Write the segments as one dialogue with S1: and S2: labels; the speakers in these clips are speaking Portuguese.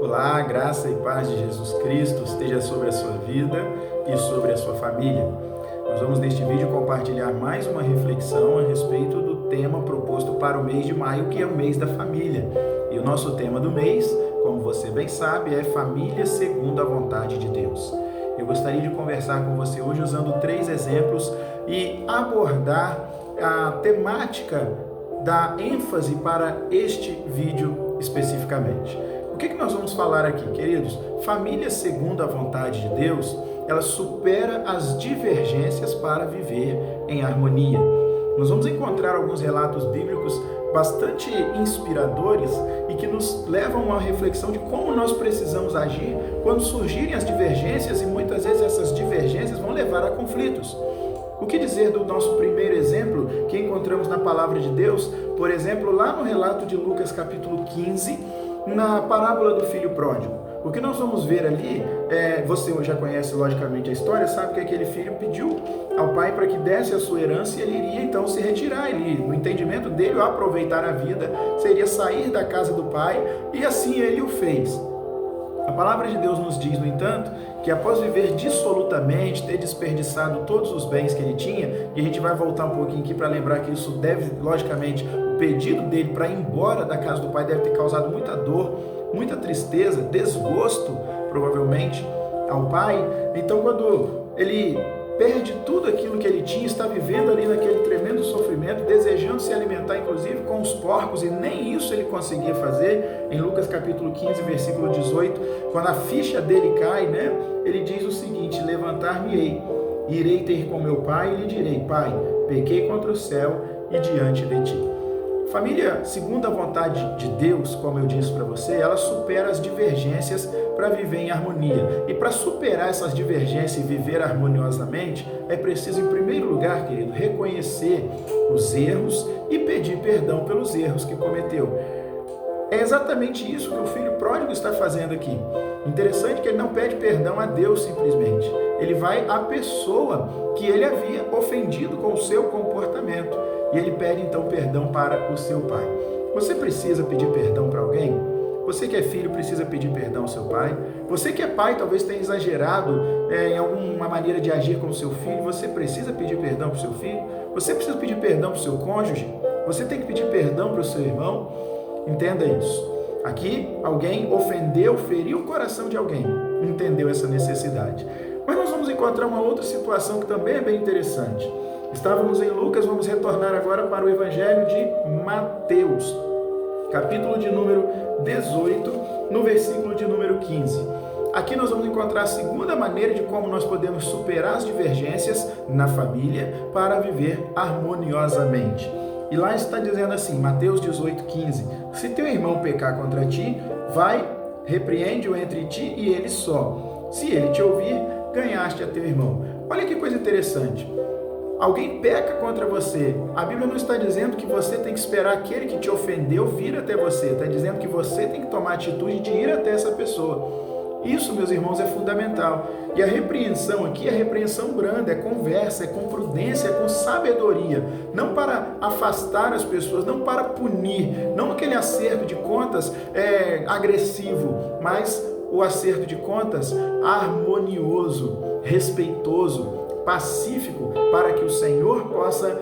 S1: Olá, graça e paz de Jesus Cristo esteja sobre a sua vida e sobre a sua família. Nós vamos neste vídeo compartilhar mais uma reflexão a respeito do tema proposto para o mês de maio, que é o mês da família. E o nosso tema do mês, como você bem sabe, é família segundo a vontade de Deus. Eu gostaria de conversar com você hoje usando 3 exemplos e abordar a temática da ênfase para este vídeo especificamente. O que nós vamos falar aqui, queridos? Família segundo a vontade de Deus, ela supera as divergências para viver em harmonia. Nós vamos encontrar alguns relatos bíblicos bastante inspiradores e que nos levam a uma reflexão de como nós precisamos agir quando surgirem as divergências, e muitas vezes essas divergências vão levar a conflitos. O que dizer do nosso primeiro exemplo que encontramos na palavra de Deus? Por exemplo, lá no relato de Lucas capítulo 15, na parábola do filho pródigo. O que nós vamos ver ali, você já conhece logicamente a história, sabe que aquele filho pediu ao pai para que desse a sua herança e ele iria então se retirar. Ele, no entendimento dele, aproveitar a vida, seria sair da casa do pai, e assim ele o fez. A palavra de Deus nos diz, no entanto, que após viver dissolutamente, ter desperdiçado todos os bens que ele tinha, e a gente vai voltar um pouquinho aqui para lembrar que isso deve, logicamente, o pedido dele para ir embora da casa do pai deve ter causado muita dor, muita tristeza, desgosto, provavelmente, ao pai. Então, quando ele perde tudo aquilo que ele tinha, está vivendo ali naquele tremendo sofrimento, desejando se alimentar, inclusive, com os porcos, e nem isso ele conseguia fazer. Em Lucas capítulo 15, versículo 18, quando a ficha dele cai, ele diz o seguinte: levantar-me-ei, irei ter com meu pai e lhe direi: pai, pequei contra o céu e diante de ti. Família, segundo a vontade de Deus, como eu disse para você, ela supera as divergências para viver em harmonia. E para superar essas divergências e viver harmoniosamente, é preciso, em primeiro lugar, querido, reconhecer os erros e pedir perdão pelos erros que cometeu. É exatamente isso que o filho pródigo está fazendo aqui. Interessante que ele não pede perdão a Deus simplesmente. Ele vai à pessoa que ele havia ofendido com o seu comportamento. E ele pede então perdão para o seu pai. Você precisa pedir perdão para alguém? Você que é filho precisa pedir perdão ao seu pai? Você que é pai talvez tenha exagerado em alguma maneira de agir com o seu filho. Você precisa pedir perdão para o seu filho? Você precisa pedir perdão para o seu cônjuge? Você tem que pedir perdão para o seu irmão? Entenda isso. Aqui alguém ofendeu, feriu o coração de alguém. Entendeu essa necessidade. Mas nós vamos encontrar uma outra situação que também é bem interessante. Estávamos em Lucas, vamos retornar agora para o Evangelho de Mateus, capítulo de número 18, no versículo de número 15. Aqui nós vamos encontrar a segunda maneira de como nós podemos superar as divergências na família para viver harmoniosamente. E lá está dizendo assim, Mateus 18, 15, se teu irmão pecar contra ti, vai, repreende-o entre ti e ele só. Se ele te ouvir, ganhaste a teu irmão. Olha que coisa interessante. Alguém peca contra você. A Bíblia não está dizendo que você tem que esperar aquele que te ofendeu vir até você. Está dizendo que você tem que tomar a atitude de ir até essa pessoa. Isso, meus irmãos, é fundamental. E a repreensão aqui é repreensão branda, é conversa, é com prudência, é com sabedoria. Não para afastar as pessoas, não para punir, não aquele acerto de contas agressivo, mas o acerto de contas harmonioso, respeitoso, pacífico, para que o Senhor possa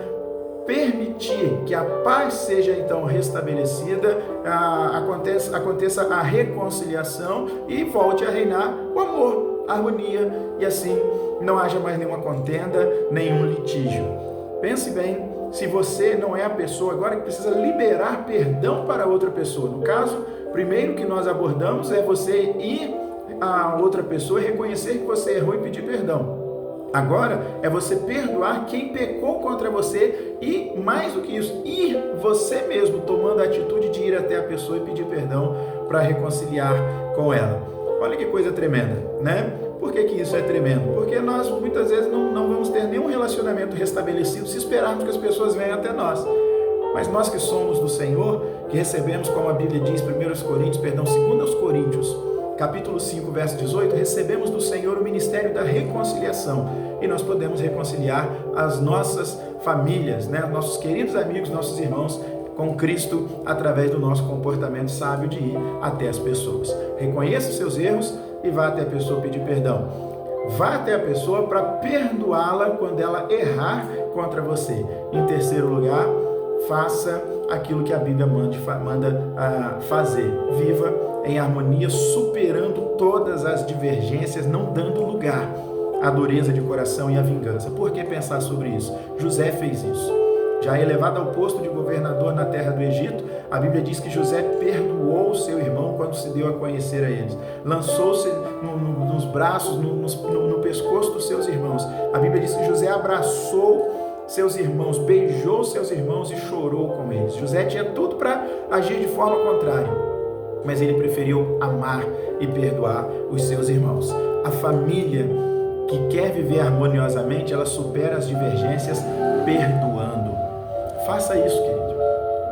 S1: permitir que a paz seja então restabelecida, aconteça a reconciliação e volte a reinar o amor, a harmonia, e assim não haja mais nenhuma contenda, nenhum litígio. Pense bem, se você não é a pessoa agora que precisa liberar perdão para outra pessoa. No caso, primeiro que nós abordamos é você ir a outra pessoa e reconhecer que você errou e pedir perdão. Agora é você perdoar quem pecou contra você e, mais do que isso, ir você mesmo tomando a atitude de ir até a pessoa e pedir perdão para reconciliar com ela. Olha que coisa tremenda, né? Por que isso é tremendo? Porque nós muitas vezes não vamos ter nenhum relacionamento restabelecido se esperarmos que as pessoas venham até nós. Mas nós que somos do Senhor, que recebemos, como a Bíblia diz, 2 Coríntios, capítulo 5, verso 18, recebemos do Senhor o ministério da reconciliação, e nós podemos reconciliar as nossas famílias, nossos queridos amigos, nossos irmãos, com Cristo através do nosso comportamento sábio de ir até as pessoas. Reconheça os seus erros e vá até a pessoa pedir perdão. Vá até a pessoa para perdoá-la quando ela errar contra você. Em terceiro lugar, faça aquilo que a Bíblia manda fazer. Viva em harmonia, superando todas as divergências, não dando lugar à dureza de coração e à vingança. Por que pensar sobre isso? José fez isso. Já elevado ao posto de governador na terra do Egito, a Bíblia diz que José perdoou seu irmão quando se deu a conhecer a eles. Lançou-se nos braços, no pescoço dos seus irmãos. A Bíblia diz que José abraçou seus irmãos, beijou seus irmãos e chorou com eles. José tinha tudo para agir de forma contrária, mas ele preferiu amar e perdoar os seus irmãos. A família que quer viver harmoniosamente, ela supera as divergências perdoando. Faça isso, querido.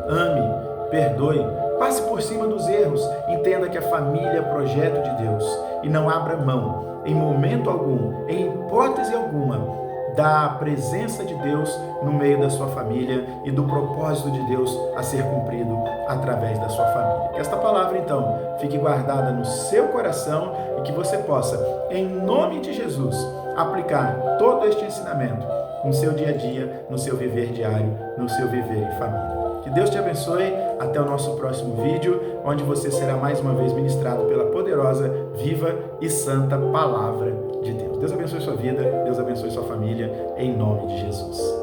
S1: Ame, perdoe, passe por cima dos erros, entenda que a família é projeto de Deus e não abra mão, em momento algum, em hipótese alguma, da presença de Deus no meio da sua família e do propósito de Deus a ser cumprido através da sua família. Que esta palavra, então, fique guardada no seu coração e que você possa, em nome de Jesus, aplicar todo este ensinamento no seu dia a dia, no seu viver diário, no seu viver em família. Que Deus te abençoe. Até o nosso próximo vídeo, onde você será mais uma vez ministrado pela poderosa, viva e santa palavra de Deus. Deus abençoe sua vida, Deus abençoe sua família, em nome de Jesus.